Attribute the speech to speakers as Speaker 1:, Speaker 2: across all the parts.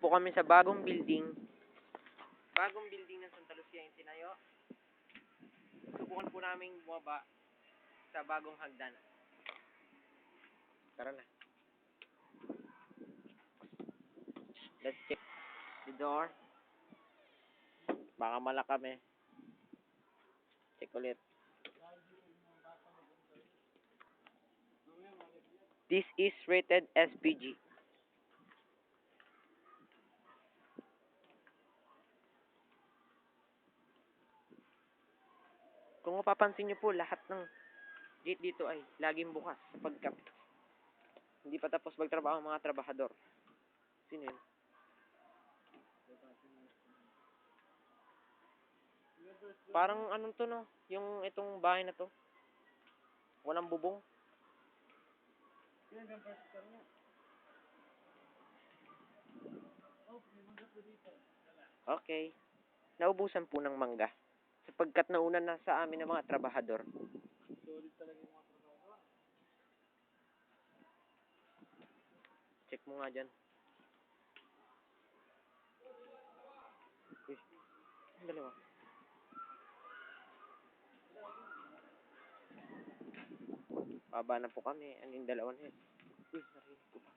Speaker 1: po kami sa bagong building. Bagong building ng Santa Lucia yung tinayo. Subukan po namin bumaba sa bagong hagdan. Tara na. Let's check the door. Baka malak kami. Check ulit. This is rated SPG. Kung mapapansin nyo po, lahat ng gate dito ay laging bukas sapagkat hindi pa tapos magtrabaho ang mga trabahador. Sino yun? Parang anong to, no? Yung itong bahay na to. Walang bubong. Okay. Naubusan po ng mangga. Sapagkat nauna na sa amin ng mga trabahador. Check mo nga dyan. Uy, ang dalawa. Baba na po kami. Ano yung dalawa na yun? Uy, narinig ko pa.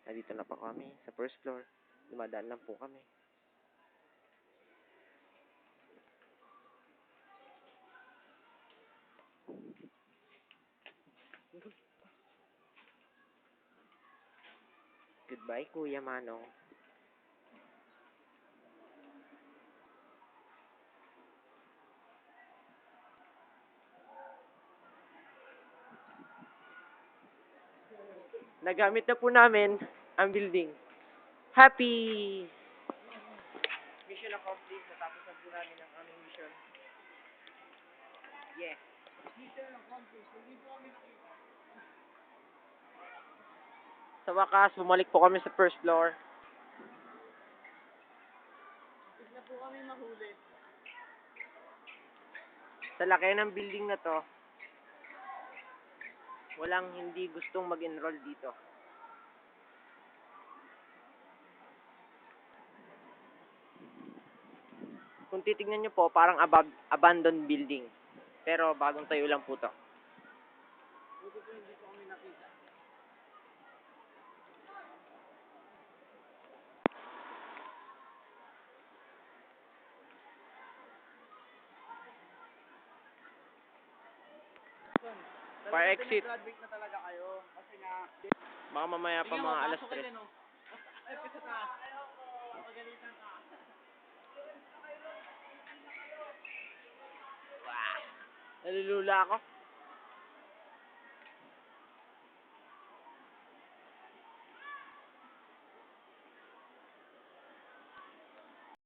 Speaker 1: Nandito na pa kami sa first floor. Dumadaan lang po kami. Goodbye, Kuya Manong. Nagamit na po namin ang building. Happy! Mission accomplished. Natapos na po namin ang aming mission. Yeah. Mission accomplished. Hindi po kami nakita. Sa wakas, bumalik po kami sa first floor. Hindi na po kami mahuli. Sa laki ng building na to, walang hindi gustong mag-enroll dito. Kung titignan nyo po, parang abandoned building. Pero bagong tayo lang po to. Buti po hindi po kami nakita. Fire exit. Graduate na talaga kayo. Kasi nga... Baka mamaya pa mga alas 3. Ay, pisa taas. Pagalitan ka. Wow. Nalulula ako.